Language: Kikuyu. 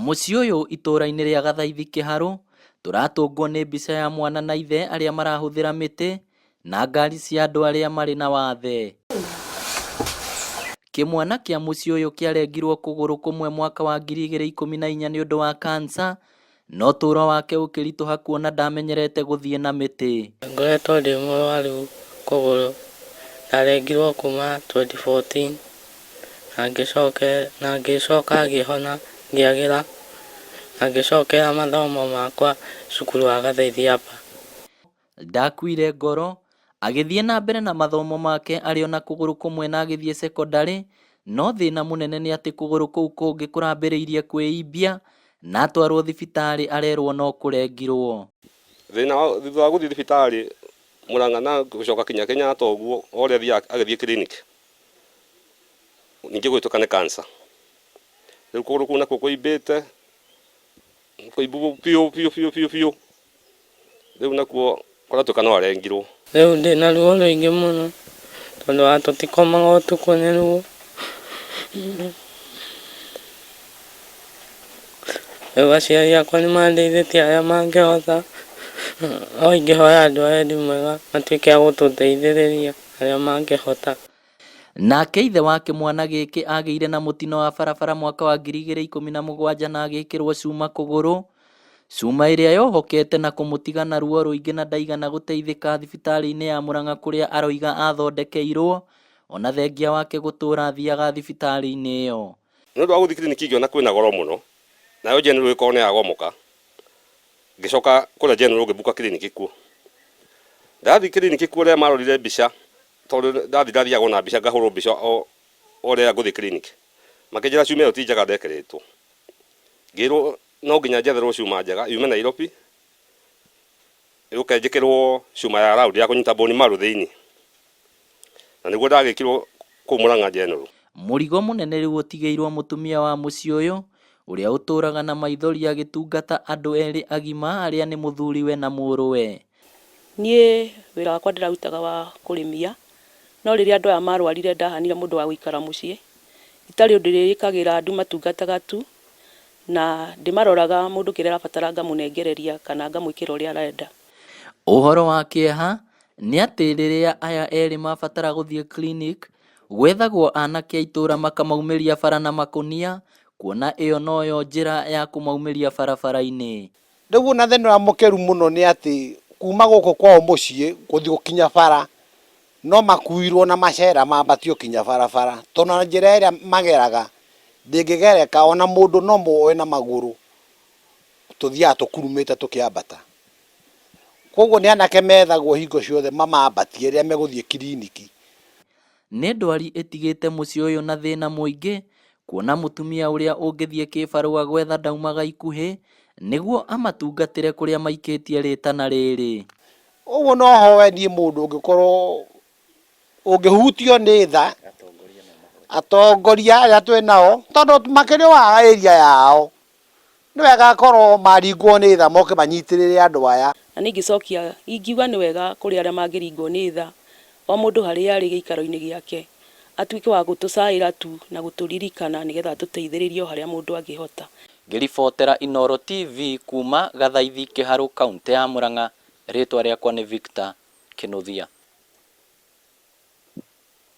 Muciĩ ũyũ itũra-inĩ rĩa Gathaithi Kĩharũ tũratũngwo nĩ mbica ya mwana na ithe arĩa marahũthĩra mĩtĩ na ngari cia andũ arĩa marĩ na wathe. Kĩmwana kĩa muciĩ ũyũ kĩarengirwo kũgũrũ kũmwe mwaka wa 2014 nĩ ũndũ wa cancer, no ũtũũro wake ũkĩritũha kuona ndamenyerete gũthiĩ na mĩtĩ. Ngoretwo ndĩ mũrwaru kũgũrũ, ndarengirwo kuma 2014 na ngĩcoka ngĩhona ngĩagĩra na ngĩcokera mathomo makwa cukuru wa Gathaithi Upper. Ndakuire ngoro agĩthiĩ na mbere na mathomo make arĩ ona kũgũrũ kũmwe na agĩthiĩ secondary, no thĩna mũnene nĩ atĩ kũgũrũ kũu kũngĩ kũrambĩrĩirie kwĩimbia na atwarwo thibitarĩ arerwo no kũrengirwo. Thĩna thutha wa gũthiĩ thibitarĩ Mũrang'a na gũcoka kinya Kenyatta ũguo ũrĩa agĩthiĩ clinic, ningĩ gwĩtũka nĩ cancer. Rĩu kũgũrũ kũu nakuo kũimbĩte kũimbu biũ, rĩu nakuo kũratuĩka no arengirwo. Rĩu ndĩna ruo rũingĩ mũno tondũ wa tũtikomaga ũtukũ nĩ ruo. Rĩu aciari akwa nĩ mandeithĩtie arĩa mangĩhota, o ingĩhoya andũ a wendi mwega matuĩke a gũtũteithĩrĩria arĩa mangĩhota. Nake ithe wa kĩmwana gĩkĩ agĩire na mũtino wa barabara mwaka wa 2017 na agĩkĩrwo cuma kũgũrũ, cuma ĩrĩa yohokete na kũmũtiga na ruo rũingĩ na ndaigana gũteithĩka thibitarĩ-inĩ ya Mũrang'a kũrĩa aroiga athondekeirwo, ona thengia wake gũtũũra athiaga thibitarĩ-inĩ ĩyo. Nĩ ũndũ wa gũthiĩ kiriniki ngĩona kwĩna goro mũno, nayo general ĩkorwo nĩ yagomoka, ngĩcoka kũrĩa general ngĩbuka kiriniki kuo. Ndathiĩ kiriniki kuo rĩrĩa marorire mbica, tondũ ndathiaga na mbica ngahũrwo mbica o rĩrĩa ngũthiĩ kiriniki, makĩnjĩra cuma ĩyo ti njega ndekĩrĩtwo. Ngĩrwo no nginya njetherwo cuma njega yume Nairobi, yũke njĩkĩrwo cuma ya round ya kũnyita bone marrow thĩinĩ, na nĩguo ndagĩkirwo kũu Mũrang'a general. Mũrigo mũnene rĩu ũtigĩirwo mũtumia wa muciĩ ũyũ ũrĩa ũtũũraga na maithori agĩtungata andũ erĩ agima arĩa nĩ mũthuriwe na mũrũwe. Niĩ wĩra wakwa ndĩrarutaga wa kũrĩmia, no rĩrĩa andũ aya marwarire ndahanire mũndũ wa gũikara muciĩ, itarĩ ũndũ rĩrĩkagĩra andũ matungataga tu, na ndĩmaroraga mũndũ kĩrĩa arabatara ngamũnengereria kana ngamwĩkĩra ũrĩa arenda. Ũhoro wa kĩeha nĩ atĩ rĩrĩa aya erĩ mabatara gũthiĩ clinic, gwethagwo anake a itũũra makamaumĩria bara na makũnia, kuona ĩyo noyo njĩra ya kũmaumĩria barabara-inĩ. Rĩu ona thĩna mũkĩru mũno nĩ atĩ kuma gũkũ kwao mũciĩ gũthiĩ gũkinya bara no makuirwo na macera mambatio kinya barabara, tondũ na njĩra ĩrĩa mageraga ndĩngĩgereka, ona mũndũ no moe na magũrũ tũthiaga tũkurumĩte tũkĩambata. Koguo nĩ anake methagwo hingo ciothe mamambatie rĩrĩa megũthiĩ kiriniki. Nĩ ndwari ĩtigĩte muciĩ ũyũ na thĩna mũingĩ, kuona mũtumia ũrĩa ũngĩthiĩ kĩbarũa gwetha ndaumaga ikuhĩ nĩguo amatungatĩre kũrĩa maikĩtie rĩtana rĩrĩ. Ũguo no hoe niĩ mũndũ ũngĩkorwo ũngĩhutio nĩ tha, atongoria arĩa twĩ nao, tondũ makĩrĩ wa area yao, nĩ wega akorwo maringwo nĩ tha moke manyitĩrĩre andũ aya. Na nĩ ingĩcokia ingiuga nĩ wega kũrĩ arĩa mangĩringwo nĩ tha, o mũndũ harĩa arĩ gĩikaro-inĩ gĩake atuĩke wa gũtũcaĩra tu na gũtũririkana nĩgetha tũteithĩrĩrio harĩa mũndũ angĩhota. Ngĩribotera Inooro TV kuma Gathaithi Kĩharũ, kaũntĩ ya Mũrang'a, rĩtwa rĩakwa nĩ Victor Kĩnuthia.